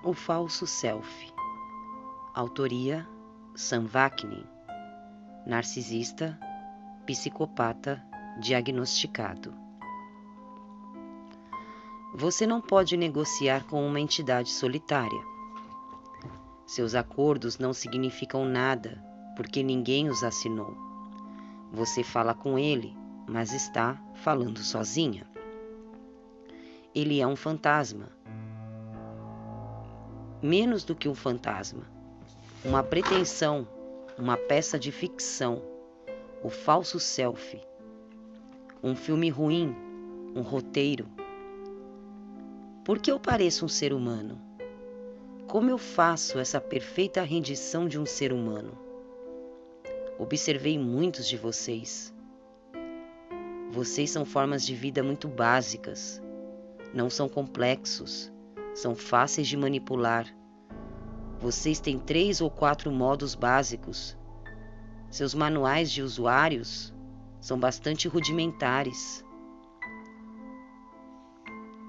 O falso self. Autoria: Sam Vaknin. Narcisista, psicopata, diagnosticado. Você não pode negociar com uma entidade solitária. Seus acordos não significam nada, porque ninguém os assinou. Você fala com ele, mas está falando sozinha. Ele é um fantasma. Menos do que um fantasma. Uma pretensão, uma peça de ficção, o falso self. Um filme ruim, um roteiro. Por que eu pareço um ser humano? Como eu faço essa perfeita rendição de um ser humano? Observei muitos de vocês. Vocês são formas de vida muito básicas. Não são complexos. São fáceis de manipular. Vocês têm 3 ou 4 modos básicos. Seus manuais de usuários são bastante rudimentares.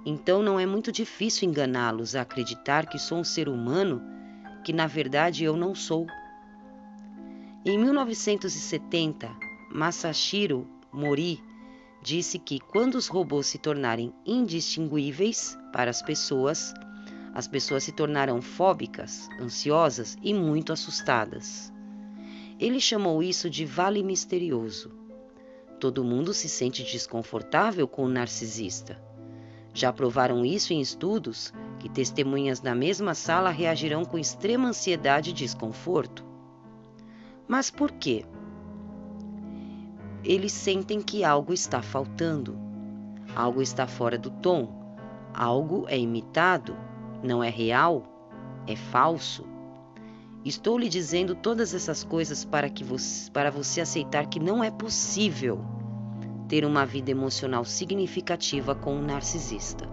Então não é muito difícil enganá-los a acreditar que sou um ser humano que na verdade eu não sou. Em 1970, Masashiro Mori disse que quando os robôs se tornarem indistinguíveis para as pessoas se tornarão fóbicas, ansiosas e muito assustadas. Ele chamou isso de vale misterioso. Todo mundo se sente desconfortável com o narcisista. Já provaram isso em estudos que testemunhas na mesma sala reagirão com extrema ansiedade e desconforto. Mas por quê? Eles sentem que algo está faltando, algo está fora do tom, algo é imitado, não é real, é falso. Estou lhe dizendo todas essas coisas para você aceitar que não é possível ter uma vida emocional significativa com um narcisista.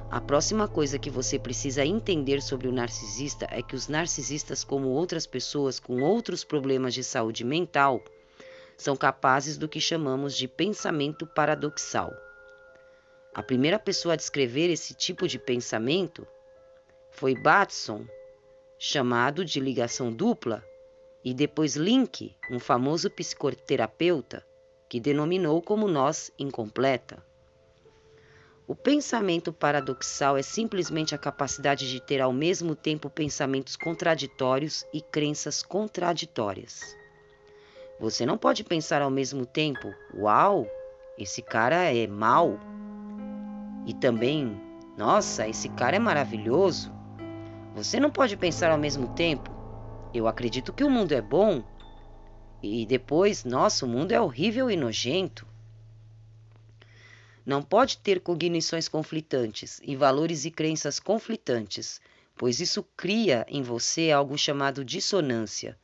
A próxima coisa que você precisa entender sobre o narcisista é que os narcisistas, como outras pessoas com outros problemas de saúde mental, são capazes do que chamamos de pensamento paradoxal. A primeira pessoa a descrever esse tipo de pensamento foi Bateson, chamado de ligação dupla, e depois Link, um famoso psicoterapeuta, que denominou como nós incompleta. O pensamento paradoxal é simplesmente a capacidade de ter ao mesmo tempo pensamentos contraditórios e crenças contraditórias. Você não pode pensar ao mesmo tempo, uau, esse cara é mau, e também, nossa, esse cara é maravilhoso. Você não pode pensar ao mesmo tempo, eu acredito que o mundo é bom, e depois, nossa, o mundo é horrível e nojento. Não pode ter cognições conflitantes e valores e crenças conflitantes, pois isso cria em você algo chamado dissonância.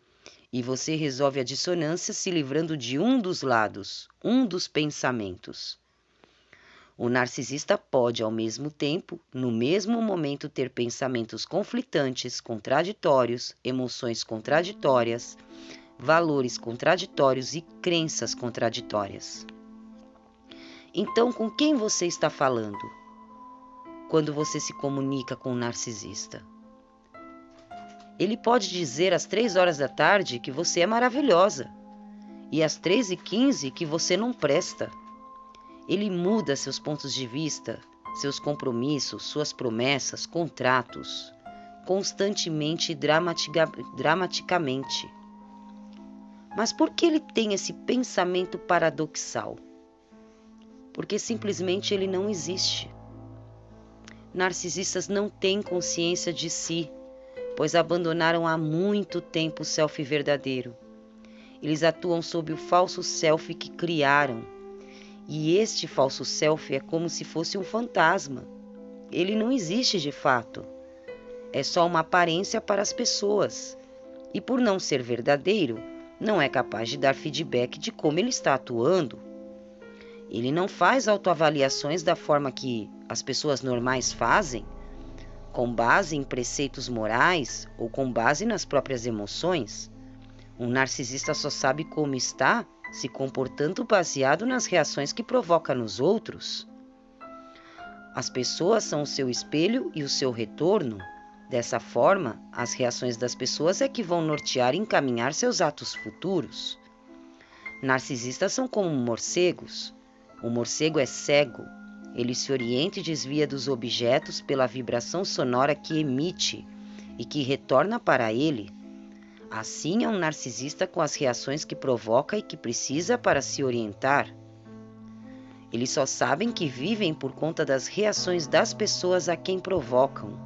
E você resolve a dissonância se livrando de um dos lados, um dos pensamentos. O narcisista pode, ao mesmo tempo, no mesmo momento, ter pensamentos conflitantes, contraditórios, emoções contraditórias, valores contraditórios e crenças contraditórias. Então, com quem você está falando quando você se comunica com um narcisista? Ele pode dizer às 3 horas da tarde que você é maravilhosa e às 3h15 que você não presta. Ele muda seus pontos de vista, seus compromissos, suas promessas, contratos, constantemente e dramaticamente. Mas por que ele tem esse pensamento paradoxal? Porque simplesmente ele não existe. Narcisistas não têm consciência de si, pois abandonaram há muito tempo o self verdadeiro. Eles atuam sob o falso self que criaram. E este falso self é como se fosse um fantasma. Ele não existe de fato. É só uma aparência para as pessoas. E por não ser verdadeiro, não é capaz de dar feedback de como ele está atuando. Ele não faz autoavaliações da forma que as pessoas normais fazem, com base em preceitos morais ou com base nas próprias emoções. Um narcisista só sabe como está se comportando baseado nas reações que provoca nos outros. As pessoas são o seu espelho e o seu retorno. Dessa forma, as reações das pessoas é que vão nortear e encaminhar seus atos futuros. Narcisistas são como morcegos. O morcego é cego. Ele se orienta e desvia dos objetos pela vibração sonora que emite e que retorna para ele. Assim é um narcisista com as reações que provoca e que precisa para se orientar. Eles só sabem que vivem por conta das reações das pessoas a quem provocam.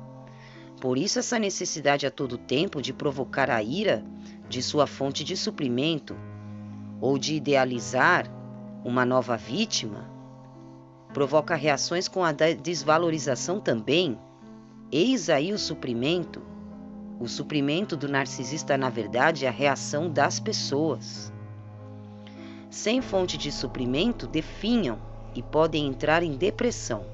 Por isso essa necessidade a todo tempo de provocar a ira de sua fonte de suprimento ou de idealizar uma nova vítima, provoca reações com a desvalorização também. Eis aí o suprimento. O suprimento do narcisista, na verdade, é a reação das pessoas. Sem fonte de suprimento, definham e podem entrar em depressão.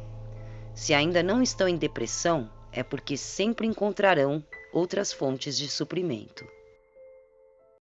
Se ainda não estão em depressão, é porque sempre encontrarão outras fontes de suprimento.